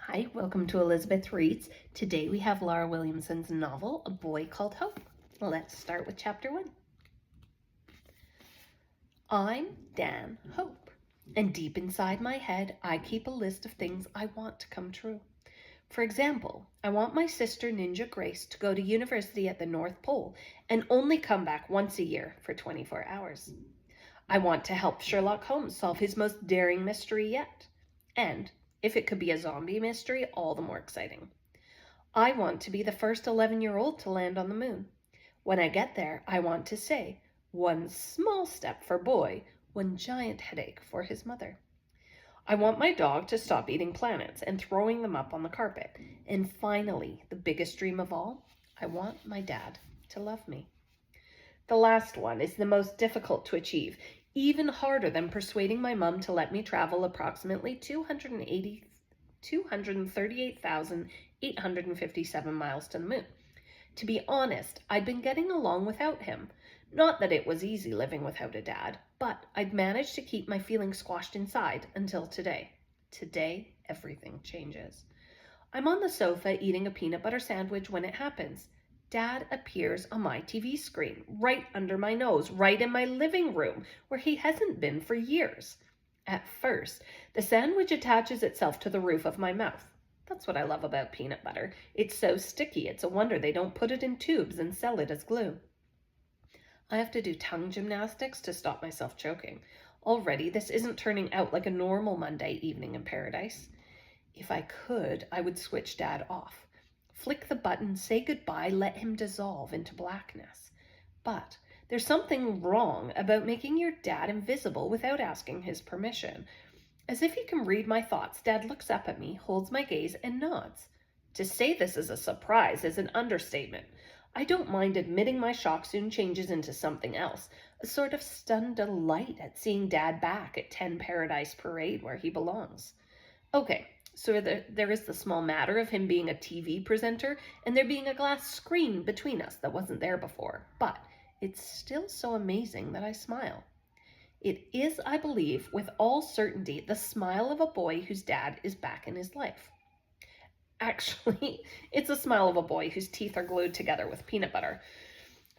Hi, welcome to Elizabeth Reads. Today we have Lara Williamson's novel, A Boy Called Hope. Let's start with chapter 1. I'm Dan Hope, and deep inside my head, I keep a list of things I want to come true. For example, I want my sister Ninja Grace to go to university at the North Pole and only come back once a year for 24 hours. I want to help Sherlock Holmes solve his most daring mystery yet. And if it could be a zombie mystery, all the more exciting. I want to be the first 11-year-old to land on the moon. When I get there, I want to say, one small step for boy, one giant headache for his mother. I want my dog to stop eating planets and throwing them up on the carpet. And finally, the biggest dream of all, I want my dad to love me. The last one is the most difficult to achieve, even harder than persuading my mom to let me travel approximately 238,857 miles to the moon. To be honest, I'd been getting along without him. Not that it was easy living without a dad, but I'd managed to keep my feelings squashed inside until today. Today, everything changes. I'm on the sofa eating a peanut butter sandwich when it happens. Dad appears on my TV screen, right under my nose, right in my living room, where he hasn't been for years. At first, the sandwich attaches itself to the roof of my mouth. That's what I love about peanut butter. It's so sticky, it's a wonder they don't put it in tubes and sell it as glue. I have to do tongue gymnastics to stop myself choking. Already, this isn't turning out like a normal Monday evening in paradise. If I could, I would switch Dad off. Flick the button, say goodbye, let him dissolve into blackness. But there's something wrong about making your dad invisible without asking his permission. As if he can read my thoughts, Dad looks up at me, holds my gaze, and nods. To say this is a surprise is an understatement. I don't mind admitting my shock soon changes into something else, a sort of stunned delight at seeing Dad back at 10 Paradise Parade where he belongs. Okay, so there is the small matter of him being a TV presenter and there being a glass screen between us that wasn't there before. But it's still so amazing that I smile. It is, I believe, with all certainty, the smile of a boy whose dad is back in his life. Actually, it's a smile of a boy whose teeth are glued together with peanut butter.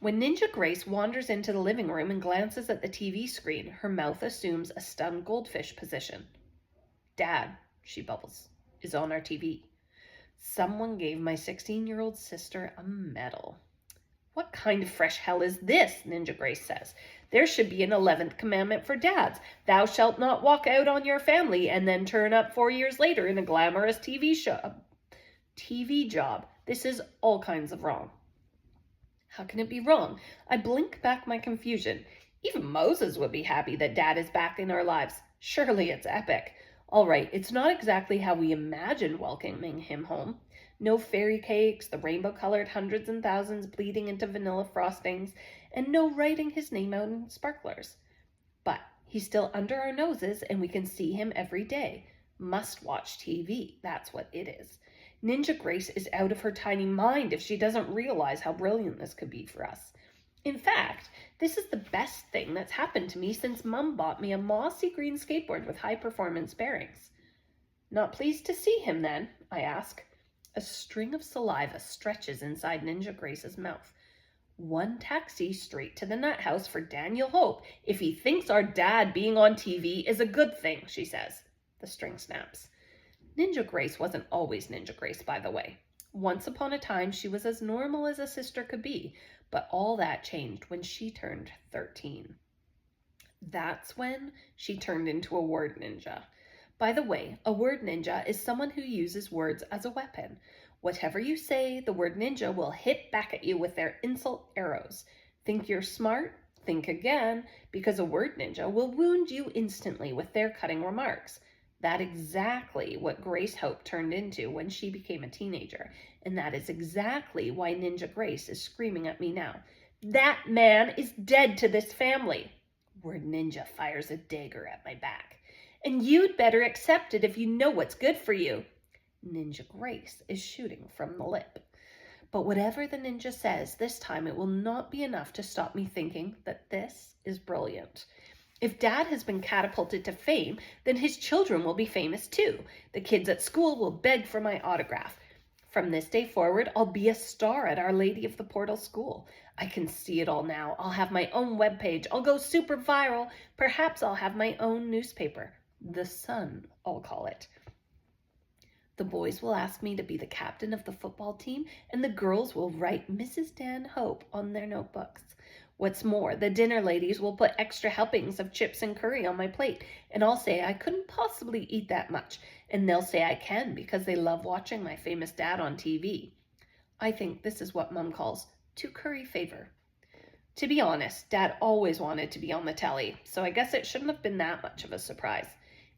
When Ninja Grace wanders into the living room and glances at the TV screen, her mouth assumes a stunned goldfish position. Dad, she bubbles, is on our TV. Someone gave my 16-year-old sister a medal. What kind of fresh hell is this? Ninja Grace says. There should be an 11th commandment for dads. Thou shalt not walk out on your family and then turn up 4 years later in a glamorous TV job. This is all kinds of wrong. How can it be wrong? I blink back my confusion. Even Moses would be happy that Dad is back in our lives. Surely it's epic. All right, it's not exactly how we imagined welcoming him home. No fairy cakes, the rainbow-colored hundreds and thousands bleeding into vanilla frostings, and no writing his name out in sparklers. But he's still under our noses, and we can see him every day. Must-watch TV, that's what it is. Ninja Grace is out of her tiny mind if she doesn't realize how brilliant this could be for us. In fact, this is the best thing that's happened to me since Mum bought me a mossy green skateboard with high-performance bearings. Not pleased to see him, then? I ask. A string of saliva stretches inside Ninja Grace's mouth. One taxi straight to the nut house for Daniel Hope if he thinks our dad being on TV is a good thing, she says. The string snaps. Ninja Grace wasn't always Ninja Grace, by the way. Once upon a time, she was as normal as a sister could be, but all that changed when she turned 13. That's when she turned into a word ninja. By the way, a word ninja is someone who uses words as a weapon. Whatever you say, the word ninja will hit back at you with their insult arrows. Think you're smart? Think again, because a word ninja will wound you instantly with their cutting remarks. That's exactly what Grace Hope turned into when she became a teenager. And that is exactly why Ninja Grace is screaming at me now. That man is dead to this family. Word Ninja fires a dagger at my back. And you'd better accept it if you know what's good for you. Ninja Grace is shooting from the lip. But whatever the ninja says, this time it will not be enough to stop me thinking that this is brilliant. If Dad has been catapulted to fame, then his children will be famous too. The kids at school will beg for my autograph. From this day forward, I'll be a star at Our Lady of the Portal School. I can see it all now. I'll have my own webpage. I'll go super viral. Perhaps I'll have my own newspaper. The Sun, I'll call it. The boys will ask me to be the captain of the football team, and the girls will write Mrs. Dan Hope on their notebooks. What's more, the dinner ladies will put extra helpings of chips and curry on my plate, and I'll say I couldn't possibly eat that much, and they'll say I can because they love watching my famous dad on TV. I think this is what Mum calls to curry favor. To be honest, Dad always wanted to be on the telly, so I guess it shouldn't have been that much of a surprise.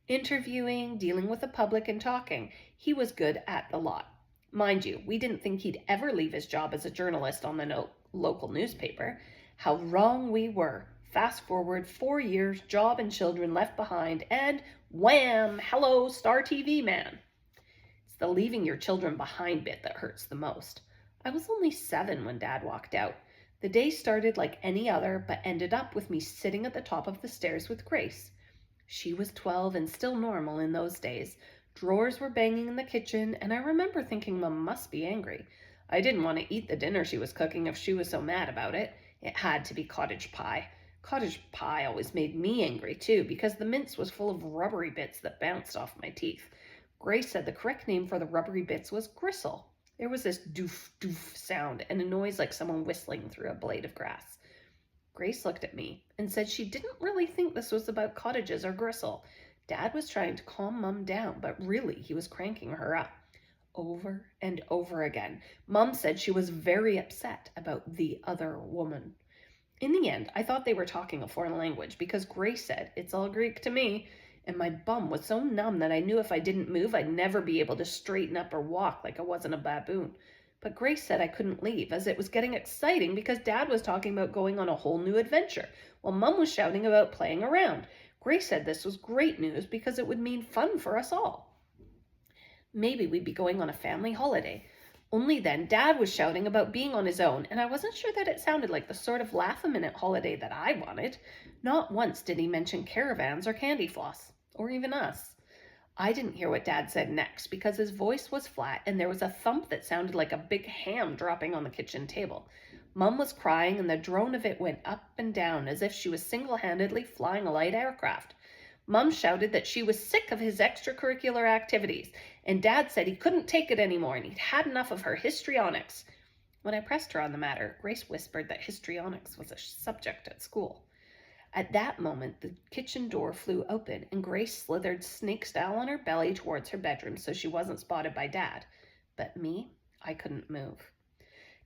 Interviewing, dealing with the public, and talking, he was good at the lot. Mind you, we didn't think he'd ever leave his job as a journalist on the local newspaper. How wrong we were. Fast forward 4 years, job and children left behind, and wham! Hello, Star TV man. It's the leaving your children behind bit that hurts the most. I was only 7 when Dad walked out. The day started like any other, but ended up with me sitting at the top of the stairs with Grace. She was 12 and still normal in those days. Drawers were banging in the kitchen, and I remember thinking Mum must be angry. I didn't want to eat the dinner she was cooking if she was so mad about it. It had to be cottage pie. Cottage pie always made me angry too, because the mince was full of rubbery bits that bounced off my teeth. Grace said the correct name for the rubbery bits was gristle. There was this doof doof sound and a noise like someone whistling through a blade of grass. Grace looked at me and said she didn't really think this was about cottages or gristle. Dad was trying to calm Mum down, but really he was cranking her up. Over and over again, Mum said she was very upset about the other woman. In the end, I thought they were talking a foreign language because Grace said, "It's all Greek to me," and my bum was so numb that I knew if I didn't move, I'd never be able to straighten up or walk like I wasn't a baboon. But Grace said I couldn't leave as it was getting exciting because Dad was talking about going on a whole new adventure, while Mum was shouting about playing around. Grace said this was great news because it would mean fun for us all. Maybe we'd be going on a family holiday. Only then, Dad was shouting about being on his own, and I wasn't sure that it sounded like the sort of laugh-a-minute holiday that I wanted. Not once did he mention caravans or candy floss, or even us. I didn't hear what Dad said next because his voice was flat and there was a thump that sounded like a big ham dropping on the kitchen table. Mum was crying and the drone of it went up and down as if she was single-handedly flying a light aircraft. Mum shouted that she was sick of his extracurricular activities, and Dad said he couldn't take it anymore and he'd had enough of her histrionics. When I pressed her on the matter, Grace whispered that histrionics was a subject at school. At that moment, the kitchen door flew open and Grace slithered snake-style on her belly towards her bedroom so she wasn't spotted by Dad. But me, I couldn't move.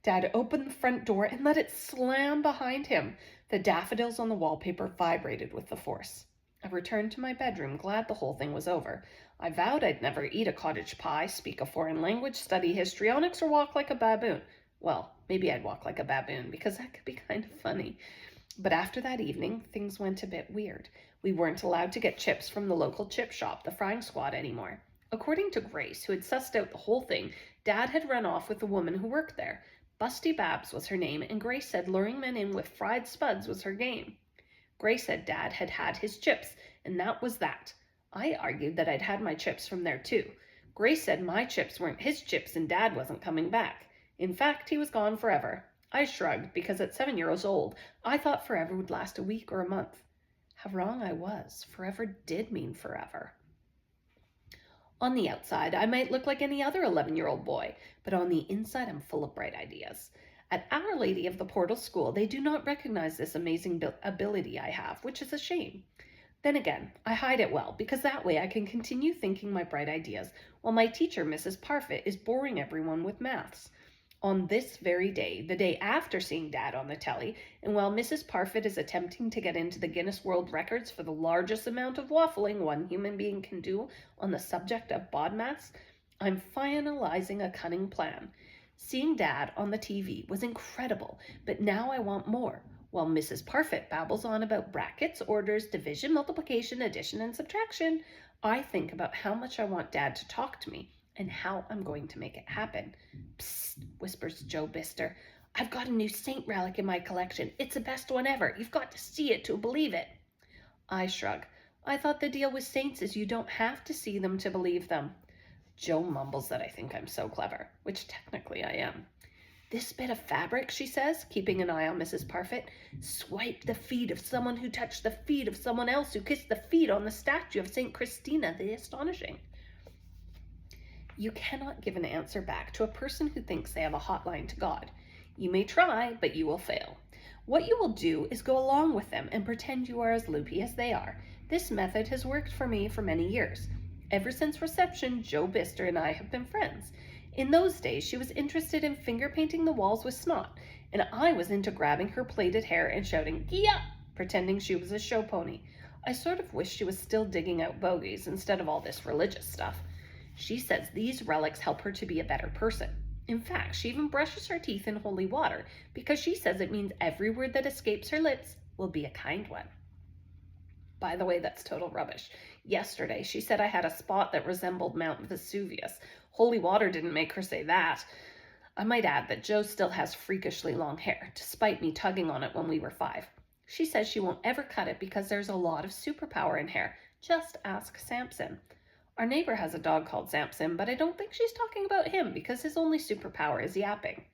Dad opened the front door and let it slam behind him. The daffodils on the wallpaper vibrated with the force. I returned to my bedroom, glad the whole thing was over. I vowed I'd never eat a cottage pie, speak a foreign language, study histrionics, or walk like a baboon. Well, maybe I'd walk like a baboon because that could be kind of funny. But after that evening, things went a bit weird. We weren't allowed to get chips from the local chip shop, the Frying Squad, anymore. According to Grace, who had sussed out the whole thing, Dad had run off with the woman who worked there. Busty Babs was her name, and Grace said luring men in with fried spuds was her game. Grace said Dad had had his chips, and that was that. I argued that I'd had my chips from there too. Grace said my chips weren't his chips and Dad wasn't coming back. In fact, he was gone forever. I shrugged because at 7 years old, I thought forever would last a week or a month. How wrong I was. Forever did mean forever. On the outside, I might look like any other 11-year-old boy, but on the inside, I'm full of bright ideas. At Our Lady of the Portal School, they do not recognize this amazing ability I have, which is a shame. Then again, I hide it well, because that way I can continue thinking my bright ideas, while my teacher, Mrs. Parfit, is boring everyone with maths. On this very day, the day after seeing Dad on the telly, and while Mrs. Parfit is attempting to get into the Guinness World Records for the largest amount of waffling one human being can do on the subject of BODMAS, I'm finalizing a cunning plan. Seeing Dad on the TV was incredible, but now I want more. While Mrs. Parfit babbles on about brackets, orders, division, multiplication, addition, and subtraction, I think about how much I want Dad to talk to me and how I'm going to make it happen. Psst, whispers Joe Bister. I've got a new saint relic in my collection. It's the best one ever. You've got to see it to believe it. I shrug. I thought the deal with saints is you don't have to see them to believe them. Joe mumbles that I think I'm so clever, which technically I am. This bit of fabric, she says, keeping an eye on Mrs. Parfit, swipe the feet of someone who touched the feet of someone else who kissed the feet on the statue of St. Christina the Astonishing. You cannot give an answer back to a person who thinks they have a hotline to God. You may try, but you will fail. What you will do is go along with them and pretend you are as loopy as they are. This method has worked for me for many years. Ever since reception, Joe Bister and I have been friends. In those days, she was interested in finger painting the walls with snot, and I was into grabbing her plaited hair and shouting, "Gee-up!" pretending she was a show pony. I sort of wish she was still digging out bogies instead of all this religious stuff. She says these relics help her to be a better person. In fact, she even brushes her teeth in holy water because she says it means every word that escapes her lips will be a kind one. By the way, that's total rubbish. Yesterday, she said I had a spot that resembled Mount Vesuvius. Holy water didn't make her say that. I might add that Joe still has freakishly long hair, despite me tugging on it when we were 5. She says she won't ever cut it because there's a lot of superpower in hair. Just ask Samson. Our neighbor has a dog called Samson, but I don't think she's talking about him because his only superpower is yapping.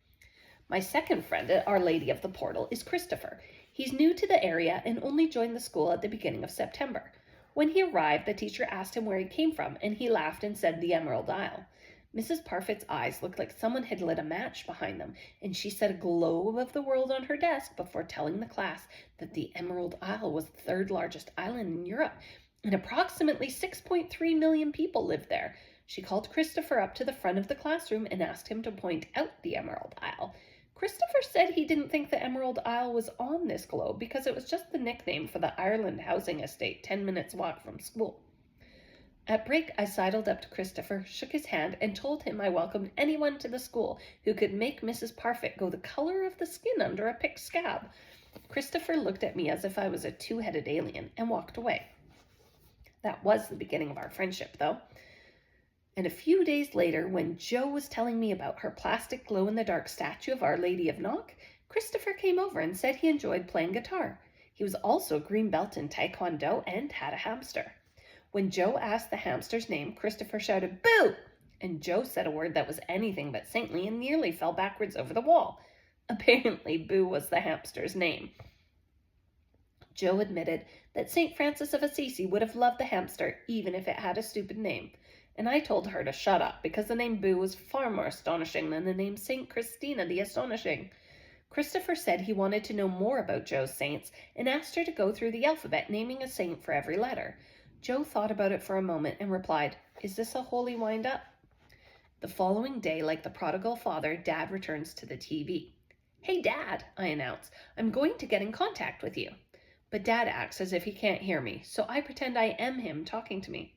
My second friend at Our Lady of the Portal is Christopher. He's new to the area and only joined the school at the beginning of September. When he arrived, the teacher asked him where he came from, and he laughed and said the Emerald Isle. Mrs. Parfit's eyes looked like someone had lit a match behind them, and she set a globe of the world on her desk before telling the class that the Emerald Isle was the 3rd largest island in Europe, and approximately 6.3 million people lived there. She called Christopher up to the front of the classroom and asked him to point out the Emerald Isle. Christopher said he didn't think the Emerald Isle was on this globe because it was just the nickname for the Ireland housing estate 10 minutes walk from school. At break, I sidled up to Christopher, shook his hand, and told him I welcomed anyone to the school who could make Mrs. Parfit go the color of the skin under a picked scab. Christopher looked at me as if I was a 2-headed alien and walked away. That was the beginning of our friendship, though. And a few days later, when Joe was telling me about her plastic glow-in-the-dark statue of Our Lady of Knock, Christopher came over and said he enjoyed playing guitar. He was also a green belt in Taekwondo and had a hamster. When Joe asked the hamster's name, Christopher shouted, "Boo!" And Joe said a word that was anything but saintly and nearly fell backwards over the wall. Apparently, Boo was the hamster's name. Joe admitted that St. Francis of Assisi would have loved the hamster even if it had a stupid name. And I told her to shut up because the name Boo was far more astonishing than the name St. Christina the Astonishing. Christopher said he wanted to know more about Joe's saints and asked her to go through the alphabet, naming a saint for every letter. Joe thought about it for a moment and replied, "Is this a holy wind-up?" The following day, like the prodigal father, Dad returns to the TV. "Hey, Dad," I announce, "I'm going to get in contact with you." But Dad acts as if he can't hear me, so I pretend I am him talking to me.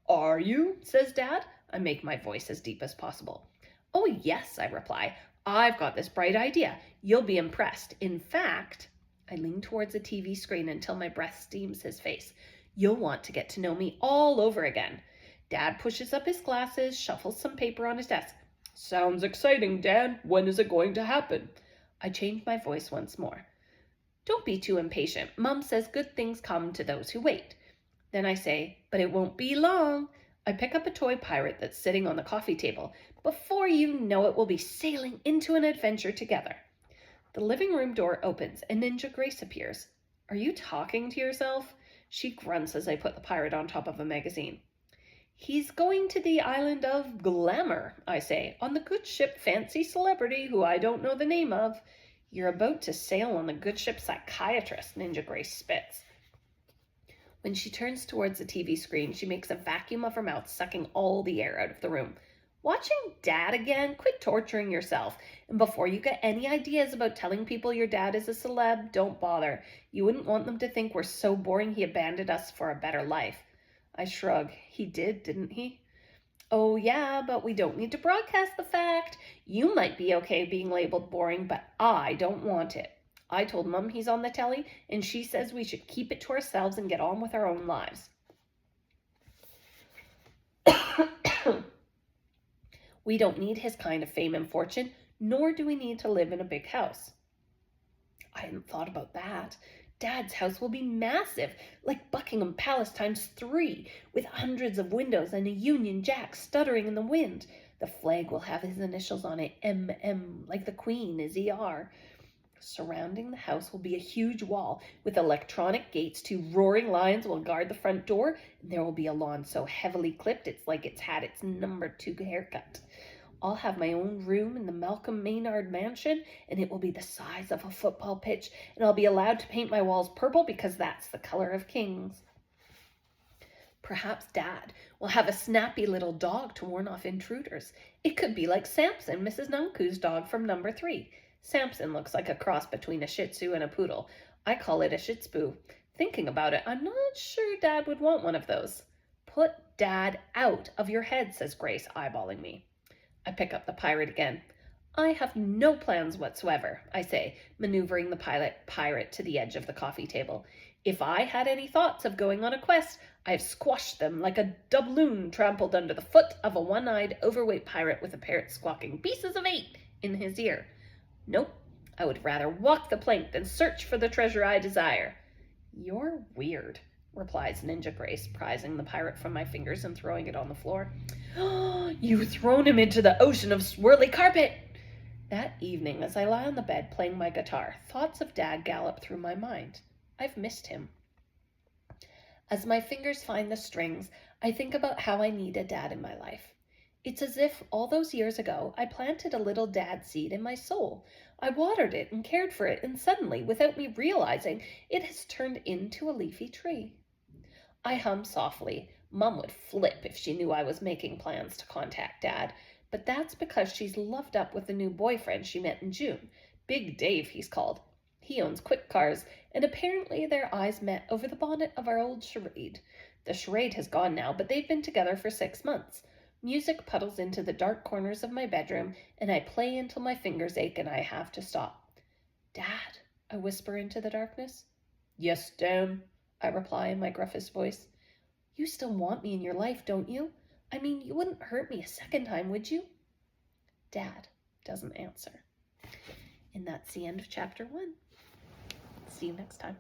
"Are you?" says Dad. I make my voice as deep as possible. "Oh, yes," I reply. "I've got this bright idea. You'll be impressed. In fact," I lean towards the TV screen until my breath steams his face, "you'll want to get to know me all over again." Dad pushes up his glasses, shuffles some paper on his desk. "Sounds exciting, Dad. When is it going to happen?" I change my voice once more. "Don't be too impatient. Mum says good things come to those who wait." Then I say, "But it won't be long." I pick up a toy pirate that's sitting on the coffee table. Before you know it, we'll be sailing into an adventure together. The living room door opens and Ninja Grace appears. "Are you talking to yourself?" She grunts as I put the pirate on top of a magazine. "He's going to the island of Glamour," I say, "on the good ship Fancy Celebrity, who I don't know the name of." "You're about to sail on the good ship Psychiatrist," Ninja Grace spits. When she turns towards the TV screen, she makes a vacuum of her mouth, sucking all the air out of the room. "Watching Dad again? Quit torturing yourself. And before you get any ideas about telling people your dad is a celeb, don't bother. You wouldn't want them to think we're so boring he abandoned us for a better life." I shrug. He did, didn't he? "Oh yeah, but we don't need to broadcast the fact. You might be okay being labeled boring, but I don't want it. I told Mum he's on the telly, and she says we should keep it to ourselves and get on with our own lives." "We don't need his kind of fame and fortune, nor do we need to live in a big house." I hadn't thought about that. Dad's house will be massive, like Buckingham Palace times 3, with hundreds of windows and a Union Jack stuttering in the wind. The flag will have his initials on it, MM, like the Queen is ER. Surrounding the house will be a huge wall with electronic gates. 2 roaring lions will guard the front door, and there will be a lawn so heavily clipped it's like it's had its number 2 haircut. I'll have my own room in the Malcolm Maynard mansion, and it will be the size of a football pitch, and I'll be allowed to paint my walls purple because that's the color of kings. Perhaps Dad will have a snappy little dog to warn off intruders. It could be like Samson, Mrs. Nunku's dog from number 3. Samson looks like a cross between a Shih Tzu and a poodle. I call it a Shih Tzu. Thinking about it, I'm not sure Dad would want one of those. Put Dad out of your head, says Grace, eyeballing me. I pick up the pirate again. I have no plans whatsoever, I say, maneuvering the pirate to the edge of the coffee table. If I had any thoughts of going on a quest, I have squashed them like a doubloon trampled under the foot of a one-eyed, overweight pirate with a parrot squawking "pieces of 8" in his ear. Nope, I would rather walk the plank than search for the treasure I desire. You're weird, replies Ninja Grace, prizing the pirate from my fingers and throwing it on the floor. You've thrown him into the ocean of swirly carpet! That evening, as I lie on the bed playing my guitar, thoughts of Dad gallop through my mind. I've missed him. As my fingers find the strings, I think about how I need a dad in my life. It's as if all those years ago I planted a little dad seed in my soul. I watered it and cared for it, and suddenly, without me realizing, it has turned into a leafy tree. I hum softly. Mum would flip if she knew I was making plans to contact Dad, but that's because she's loved up with a new boyfriend she met in June. Big Dave, he's called. He owns quick cars, and apparently their eyes met over the bonnet of our old charade. The charade has gone now, but they've been together for 6 months. Music puddles into the dark corners of my bedroom, and I play until my fingers ache and I have to stop. Dad, I whisper into the darkness. Yes, Dan, I reply in my gruffest voice. You still want me in your life, don't you? I mean, you wouldn't hurt me a second time, would you? Dad doesn't answer. And that's the end of chapter 1. See you next time.